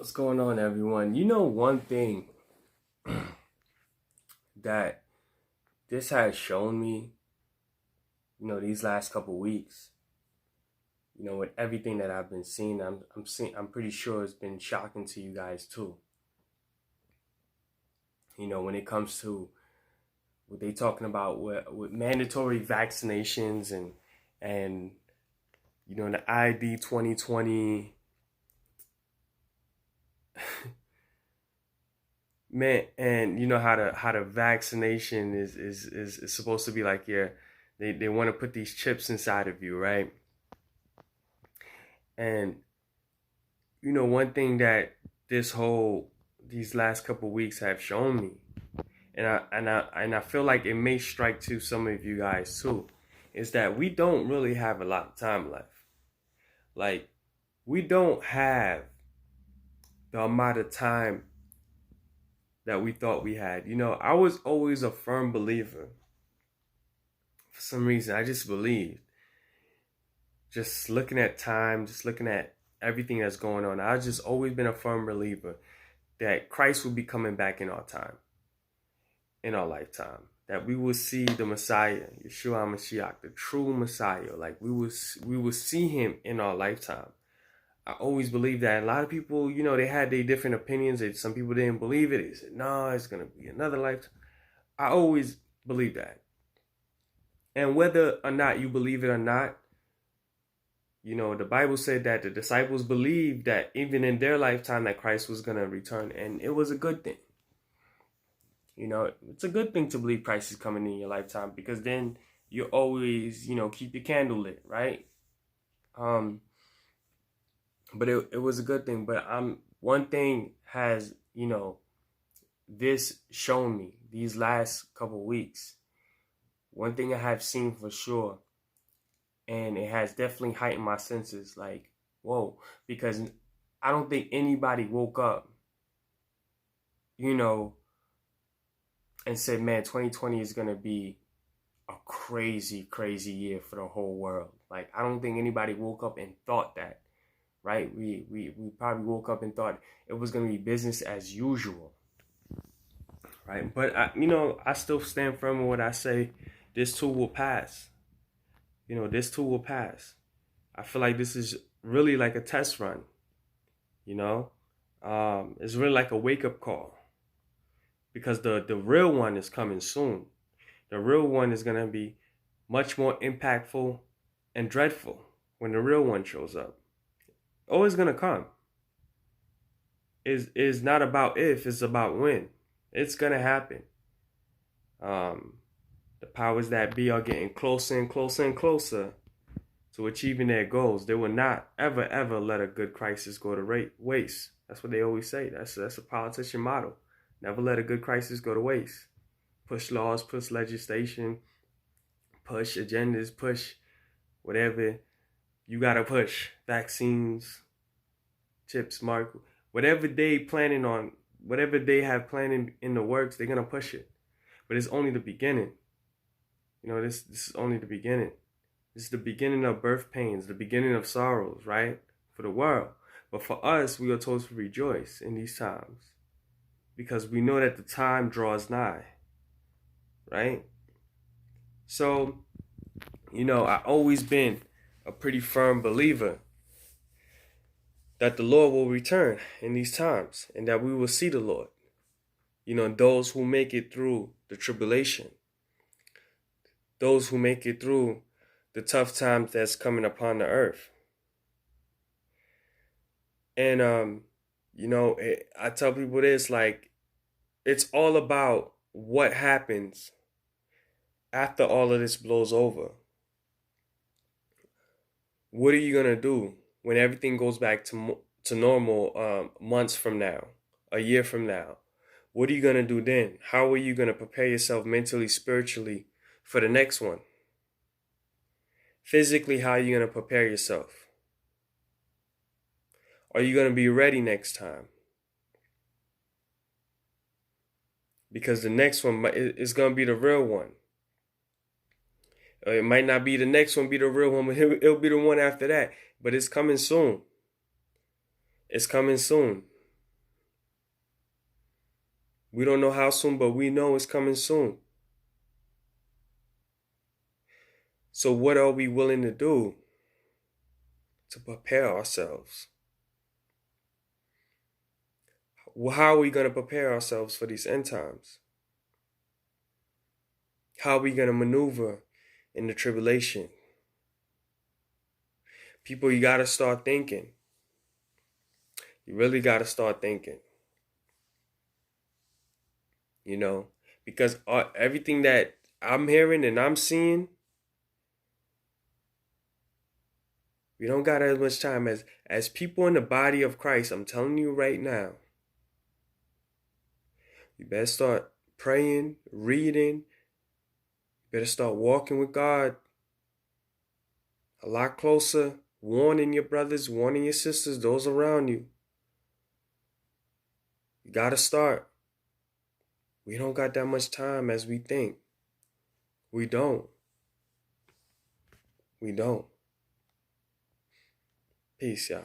What's going on, everyone? One thing that this has shown me, these last couple weeks, with everything that I've been seeing, I'm pretty sure it's been shocking to you guys too. When it comes to what they talking about with mandatory vaccinations and the ID 2020. Man, and you know how the vaccination is supposed to be like, yeah, they want to put these chips inside of you, right? And one thing that these last couple weeks have shown me, and I feel like it may strike to some of you guys too, is that we don't really have a lot of time left. Like, we don't have the amount of time that we thought we had. I was always a firm believer. For some reason, I just believed. Just looking at time, just looking at everything that's going on, I've just always been a firm believer that Christ will be coming back in our time, in our lifetime. That we will see the Messiah, Yeshua HaMashiach, the true Messiah. Like, we will see him in our lifetime. I always believed that. A lot of people, they had their different opinions. Some people didn't believe it. They said, no, it's going to be another lifetime. I always believed that. And whether or not you believe it or not, the Bible said that the disciples believed that even in their lifetime that Christ was going to return. And it was a good thing. It's a good thing to believe Christ is coming in your lifetime, because then you always, keep your candle lit, right? But it was a good thing. But one thing has, this shown me these last couple weeks. One thing I have seen for sure, and it has definitely heightened my senses, like, whoa, because I don't think anybody woke up, and said, man, 2020 is going to be a crazy, crazy year for the whole world. Like, I don't think anybody woke up and thought that, right? We probably woke up and thought it was going to be business as usual, right? But, I still stand firm in what I say. This too will pass. This too will pass. I feel like this is really like a test run, It's really like a wake-up call, because the real one is coming soon. The real one is going to be much more impactful and dreadful when the real one shows up. Always going to come. Is not about if, it's about when. It's going to happen. The powers that be are getting closer and closer and closer to achieving their goals. They will not ever, ever let a good crisis go to waste. That's what they always say. That's a politician motto. Never let a good crisis go to waste. Push laws, push legislation, push agendas, push whatever you got to push. Vaccines, chips, whatever they planning on, whatever they have planning in the works, they're going to push it. But it's only the beginning. This is only the beginning. This is the beginning of birth pains, the beginning of sorrows, right? For the world. But for us, we are told to rejoice in these times, because we know that the time draws nigh, right? So, I've always been a pretty firm believer that the Lord will return in these times, and that we will see the Lord. Those who make it through the tribulation, those who make it through the tough times that's coming upon the earth. And, I tell people this, like, it's all about what happens after all of this blows over. What are you going to do when everything goes back to normal months from now, a year from now? What are you going to do then? How are you going to prepare yourself mentally, spiritually for the next one? Physically, how are you going to prepare yourself? Are you going to be ready next time? Because the next one is going to be the real one. It might not be the next one be the real one, but it'll be the one after that. But it's coming soon. It's coming soon. We don't know how soon, but we know it's coming soon. So what are we willing to do to prepare ourselves? How are we going to prepare ourselves for these end times? How are we going to maneuver in the tribulation? People, you got to start thinking. You really got to start thinking. You know, because everything that I'm hearing and I'm seeing, we don't got as much time as people in the body of Christ. I'm telling you right now, you better start praying, reading. You better start walking with God a lot closer, warning your brothers, warning your sisters, those around you. You got to start. We don't got that much time as we think. We don't. We don't. Peace, y'all.